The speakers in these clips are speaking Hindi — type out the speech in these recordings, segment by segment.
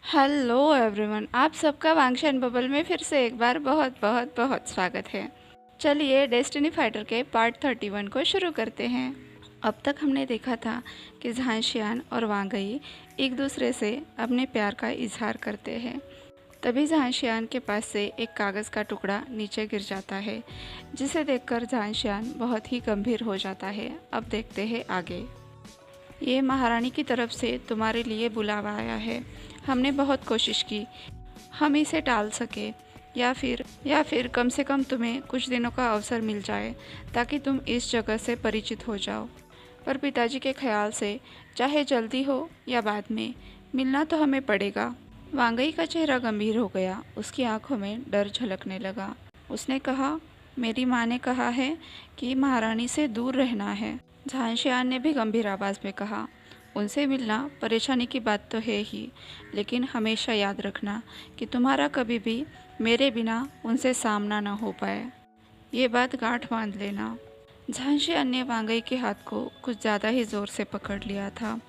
हेलो एवरीवन, आप सबका वांगशन बबल में फिर से एक बार बहुत बहुत बहुत स्वागत है। चलिए डेस्टिनी फाइटर के पार्ट 31 को शुरू करते हैं। अब तक हमने देखा था कि झांशियान और वांगई एक दूसरे से अपने प्यार का इजहार करते हैं। तभी झांशियान के पास से एक कागज़ का टुकड़ा नीचे गिर जाता है, जिसे देखकर झांशियान बहुत ही गंभीर हो जाता है। अब देखते हैं आगे। ये महारानी की तरफ से तुम्हारे लिए बुलावा आया है। हमने बहुत कोशिश की हम इसे टाल सके, या फिर कम से कम तुम्हें कुछ दिनों का अवसर मिल जाए ताकि तुम इस जगह से परिचित हो जाओ। पर पिताजी के ख्याल से चाहे जल्दी हो या बाद में, मिलना तो हमें पड़ेगा। वांगई का चेहरा गंभीर हो गया, उसकी आंखों में डर झलकने लगा। उसने कहा, मेरी माँ ने कहा है कि महारानी से दूर रहना है। झांशियान ने भी गंभीर आवाज़ में कहा, उनसे मिलना परेशानी की बात तो है ही, लेकिन हमेशा याद रखना कि तुम्हारा कभी भी मेरे बिना उनसे सामना ना हो पाए। ये बात गांठ बांध लेना। झांशियान ने वांगई के हाथ को कुछ ज़्यादा ही ज़ोर से पकड़ लिया था।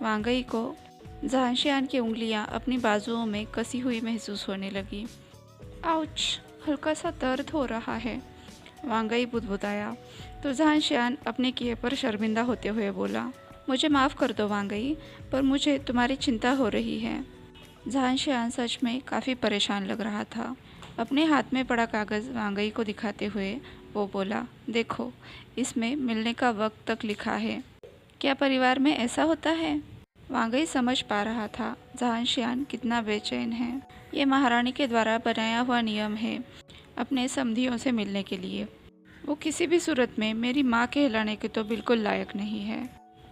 वांगई को झांशियान की उंगलियां अपनी बाजुओं में कसी हुई महसूस होने लगी। आउच, हल्का सा दर्द हो रहा है, वांगई बुदबुदाया। तो झांशियान अपने किए पर शर्मिंदा होते हुए बोला, मुझे माफ़ कर दो वांगई, पर मुझे तुम्हारी चिंता हो रही है। झांशियान सच में काफ़ी परेशान लग रहा था। अपने हाथ में पड़ा कागज़ वांगई को दिखाते हुए वो बोला, देखो, इसमें मिलने का वक्त तक लिखा है। क्या परिवार में ऐसा होता है? वांगई समझ पा रहा था झांशियान कितना बेचैन है। ये महारानी के द्वारा बनाया हुआ नियम है अपने समधियों से मिलने के लिए। वो किसी भी सूरत में मेरी माँ कहलाने के तो बिल्कुल लायक नहीं है।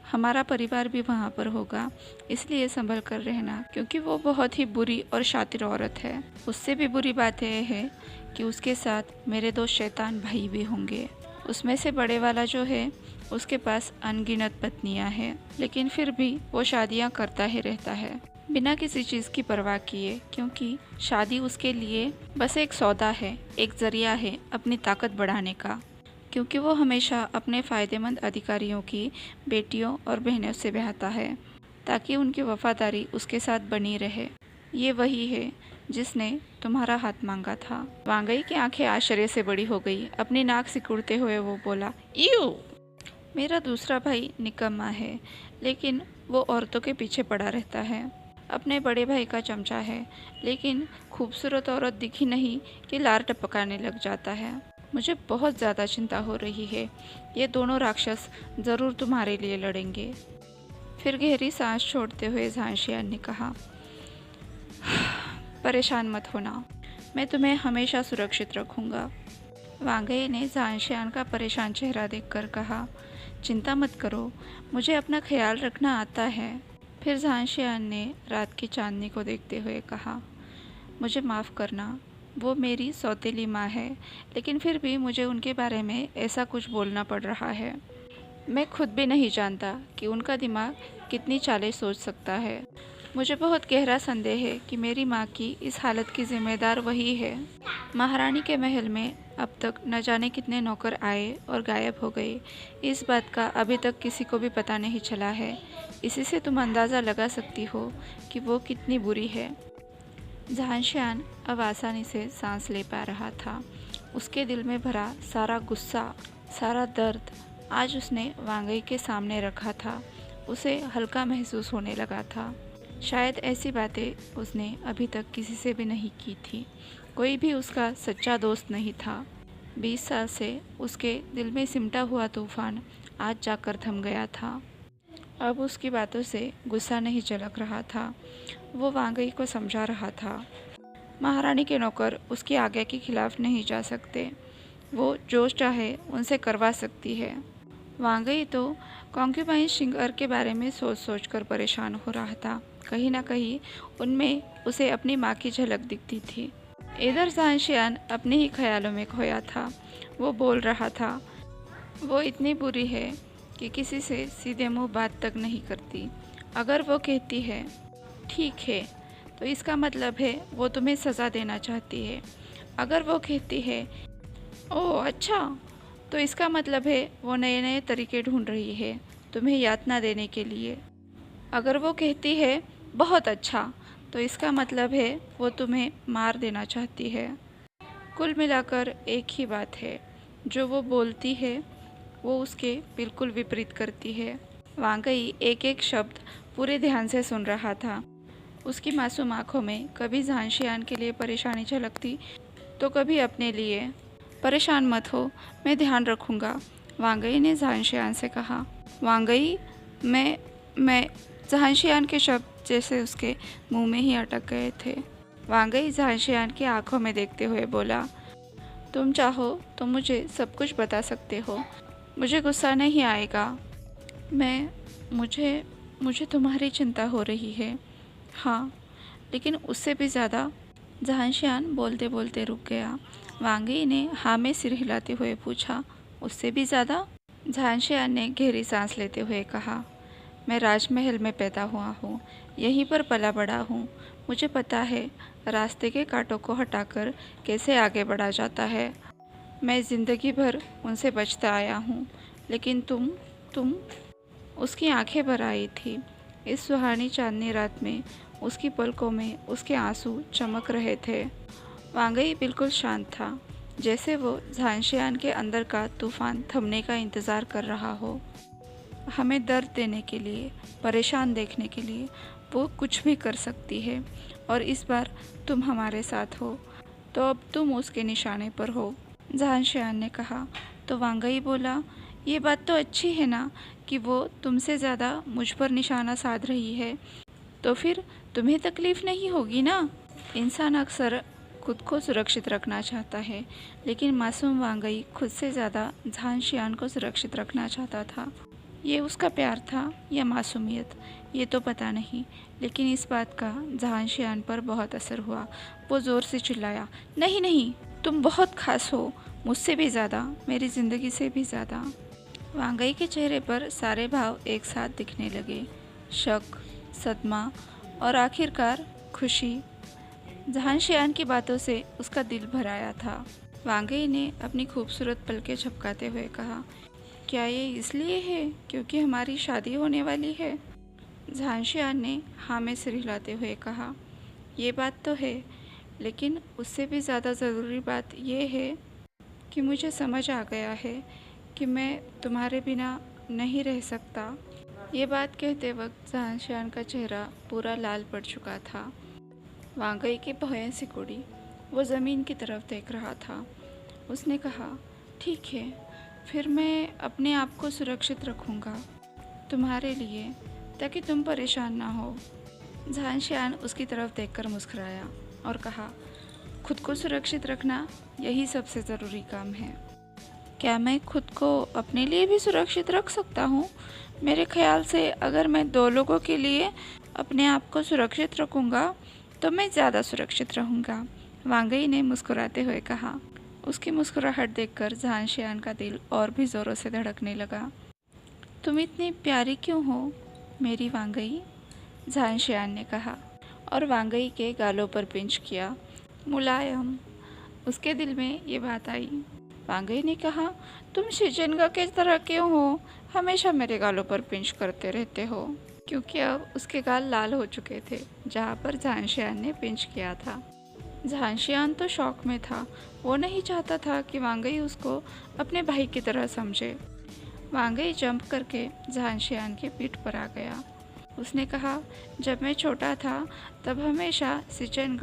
हमारा परिवार भी वहाँ पर होगा, इसलिए संभल कर रहना, क्योंकि वो बहुत ही बुरी और शातिर औरत है। उससे भी बुरी बात यह है कि उसके साथ मेरे दो शैतान भाई भी होंगे। उसमें से बड़े वाला जो है, उसके पास अनगिनत पत्नियां हैं, लेकिन फिर भी वो शादियां करता ही रहता है बिना किसी चीज़ की परवाह किए, क्योंकि शादी उसके लिए बस एक सौदा है, एक जरिया है अपनी ताकत बढ़ाने का। क्योंकि वो हमेशा अपने फ़ायदेमंद अधिकारियों की बेटियों और बहनों से ब्याहता है ताकि उनकी वफादारी उसके साथ बनी रहे। ये वही है जिसने तुम्हारा हाथ मांगा था। वांगई की आंखें आश्चर्य से बड़ी हो गई। अपनी नाक सिकुड़ते हुए वो बोला, यू, मेरा दूसरा भाई निकम्मा है, लेकिन वो औरतों के पीछे पड़ा रहता है। अपने बड़े भाई का चमचा है, लेकिन खूबसूरत औरत दिखी नहीं कि लार टपकाने लग जाता है। मुझे बहुत ज़्यादा चिंता हो रही है। ये दोनों राक्षस ज़रूर तुम्हारे लिए लड़ेंगे। फिर गहरी सांस छोड़ते हुए झांशियान ने कहा, परेशान मत होना, मैं तुम्हें हमेशा सुरक्षित रखूँगा। वांगई ने झांशियान का परेशान चेहरा देखकर कहा, चिंता मत करो, मुझे अपना ख्याल रखना आता है। फिर झांशियान ने रात की चांदनी को देखते हुए कहा, मुझे माफ़ करना, वो मेरी सौतेली माँ है, लेकिन फिर भी मुझे उनके बारे में ऐसा कुछ बोलना पड़ रहा है। मैं खुद भी नहीं जानता कि उनका दिमाग कितनी चालें सोच सकता है। मुझे बहुत गहरा संदेह है कि मेरी माँ की इस हालत की जिम्मेदार वही है। महारानी के महल में अब तक न जाने कितने नौकर आए और गायब हो गए। इस बात का अभी तक किसी को भी पता नहीं चला है। इसी से तुम अंदाज़ा लगा सकती हो कि वो कितनी बुरी है। झांशियान अब आसानी से सांस ले पा रहा था। उसके दिल में भरा सारा गुस्सा, सारा दर्द आज उसने वांगई के सामने रखा था। उसे हल्का महसूस होने लगा था। शायद ऐसी बातें उसने अभी तक किसी से भी नहीं की थी। कोई भी उसका सच्चा दोस्त नहीं था। 20 साल से उसके दिल में सिमटा हुआ तूफान आज जाकर थम गया था। अब उसकी बातों से गुस्सा नहीं झलक रहा था। वो वांगई को समझा रहा था, महारानी के नौकर उसकी आज्ञा के खिलाफ नहीं जा सकते। वो जो चाहे उनसे करवा सकती है। वांगई तो कॉन्क्यूबाइन शिंगर के बारे में सोच सोच कर परेशान हो रहा था। कहीं ना कहीं उनमें उसे अपनी माँ की झलक दिखती थी। इधर झांशियान अपने ही ख्यालों में खोया था। वो बोल रहा था, वो इतनी बुरी है कि किसी से सीधे मुंह बात तक नहीं करती। अगर वो कहती है ठीक है, तो इसका मतलब है वो तुम्हें सज़ा देना चाहती है। अगर वो कहती है ओह अच्छा, तो इसका मतलब है वो नए नए तरीके ढूंढ रही है तुम्हें यातना देने के लिए। अगर वो कहती है बहुत अच्छा, तो इसका मतलब है वो तुम्हें मार देना चाहती है। कुल मिलाकर एक ही बात है, जो वो बोलती है वो उसके बिल्कुल विपरीत करती है। वांगई एक एक शब्द पूरे ध्यान से सुन रहा था। उसकी मासूम आंखों में कभी झांशियान के लिए परेशानी झलकती तो कभी अपने लिए। परेशान मत हो, मैं ध्यान रखूँगा, वांगई ने झांशियान से कहा। वांगई, मैं झांशियान के शब्द जैसे उसके मुंह में ही अटक गए थे। वांगई झांशियान की आंखों में देखते हुए बोला, तुम चाहो तो मुझे सब कुछ बता सकते हो, मुझे गुस्सा नहीं आएगा। मुझे तुम्हारी चिंता हो रही है। हाँ, लेकिन उससे भी ज़्यादा। झांशियान बोलते बोलते रुक गया। वांगई ने हाँ में सिर हिलाते हुए पूछा, उससे भी ज़्यादा? झांशियान ने गहरी सांस लेते हुए कहा, मैं राजमहल में पैदा हुआ हूँ, यहीं पर पला बड़ा हूँ। मुझे पता है रास्ते के कांटों को हटाकर कैसे आगे बढ़ा जाता है। मैं ज़िंदगी भर उनसे बचता आया हूँ, लेकिन तुम उसकी आंखें भर आई थी। इस सुहानी चांदनी रात में उसकी पलकों में उसके आंसू चमक रहे थे। वांगई बिल्कुल शांत था, जैसे वो झांशियान के अंदर का तूफान थमने का इंतज़ार कर रहा हो। हमें दर्द देने के लिए, परेशान देखने के लिए वो कुछ भी कर सकती है, और इस बार तुम हमारे साथ हो तो अब तुम उसके निशाने पर हो, झांशियान ने कहा। तो वांगई बोला, ये बात तो अच्छी है ना कि वो तुमसे ज़्यादा मुझ पर निशाना साध रही है, तो फिर तुम्हें तकलीफ़ नहीं होगी ना। इंसान अक्सर खुद को सुरक्षित रखना चाहता है, लेकिन मासूम वांगई खुद से ज़्यादा झांशियान को सुरक्षित रखना चाहता था। ये उसका प्यार था या मासूमियत, ये तो पता नहीं, लेकिन इस बात का झांशियान पर बहुत असर हुआ। वो ज़ोर से चिल्लाया, नहीं नहीं, तुम बहुत खास हो, मुझसे भी ज़्यादा, मेरी ज़िंदगी से भी ज़्यादा। वांगई के चेहरे पर सारे भाव एक साथ दिखने लगे, शक, सदमा और आखिरकार खुशी। झांशियान की बातों से उसका दिल भर आया था। वांगई ने अपनी खूबसूरत पलकें झपकाते हुए कहा, क्या ये इसलिए है क्योंकि हमारी शादी होने वाली है? झांशियान ने हाँ में सिर हिलाते हुए कहा, ये बात तो है, लेकिन उससे भी ज़्यादा ज़रूरी बात यह है कि मुझे समझ आ गया है कि मैं तुम्हारे बिना नहीं रह सकता। ये बात कहते वक्त झांशियान का चेहरा पूरा लाल पड़ चुका था। वांगई की भौहें सिकुड़ी, वो ज़मीन की तरफ देख रहा था। उसने कहा, ठीक है, फिर मैं अपने आप को सुरक्षित रखूँगा तुम्हारे लिए, ताकि तुम परेशान ना हो। झांशियान उसकी तरफ देखकर मुस्कुराया और कहा, खुद को सुरक्षित रखना यही सबसे ज़रूरी काम है। क्या मैं खुद को अपने लिए भी सुरक्षित रख सकता हूँ? मेरे ख्याल से अगर मैं दो लोगों के लिए अपने आप को सुरक्षित रखूँगा तो मैं ज़्यादा सुरक्षित रहूँगा, वांगई ने मुस्कुराते हुए कहा। उसकी मुस्कुराहट देखकर झांशियान का दिल और भी ज़ोरों से धड़कने लगा। तुम इतनी प्यारी क्यों हो मेरी वांगई? झांशियान ने कहा और वांगई के गालों पर पिंच किया, मुलायम। उसके दिल में ये बात आई। वांगई ने कहा, तुम शिजनगा के तरह क्यों हो, हमेशा मेरे गालों पर पिंच करते रहते हो। क्योंकि अब उसके गाल लाल हो चुके थे जहाँ पर झांशियान ने पिंच किया था। झांशियान तो शौक में था, वो नहीं चाहता था कि वांगई उसको अपने भाई की तरह समझे। वांगई जंप करके झांशियान के पीठ पर आ गया। उसने कहा, जब मैं छोटा था तब हमेशा सिचेंग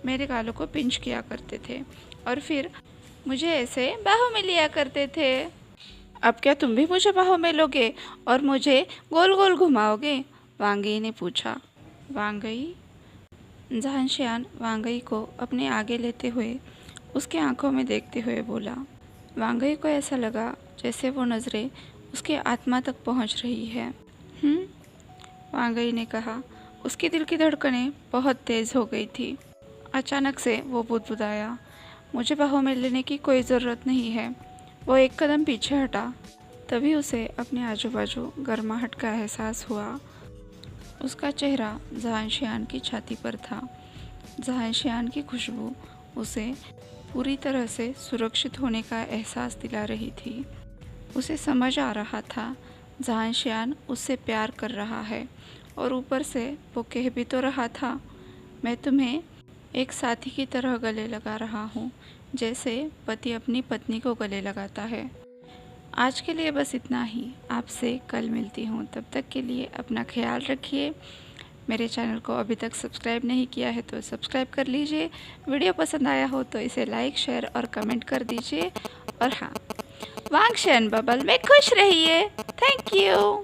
मेरे गालों को पिंच किया करते थे और फिर मुझे ऐसे बाहों में लिया करते थे। अब क्या तुम भी मुझे बाहों में लोगे और मुझे गोल गोल घुमाओगे? वांगई ने पूछा। वांगई? झांशियान वांगई को अपने आगे लेते हुए उसके आंखों में देखते हुए बोला। वांगई को ऐसा लगा जैसे वो नज़रें उसके आत्मा तक पहुंच रही है। वांगई ने कहा। उसकी दिल की धड़कनें बहुत तेज़ हो गई थी। अचानक से वो बुदबुदाया, मुझे बाहों में लेने की कोई ज़रूरत नहीं है। वो एक कदम पीछे हटा। तभी उसे अपने आजू बाजू गर्माहट का एहसास हुआ। उसका चेहरा झांशियान की छाती पर था। झांशियान की खुशबू उसे पूरी तरह से सुरक्षित होने का एहसास दिला रही थी। उसे समझ आ रहा था झांशियान उससे प्यार कर रहा है और ऊपर से वो कह भी तो रहा था, मैं तुम्हें एक साथी की तरह गले लगा रहा हूँ, जैसे पति अपनी पत्नी को गले लगाता है। आज के लिए बस इतना ही। आपसे कल मिलती हूँ। तब तक के लिए अपना ख्याल रखिए। मेरे चैनल को अभी तक सब्सक्राइब नहीं किया है तो सब्सक्राइब कर लीजिए। वीडियो पसंद आया हो तो इसे लाइक, शेयर और कमेंट कर दीजिए। और हाँ, वांगशन बबल में खुश रहिए। Thank you.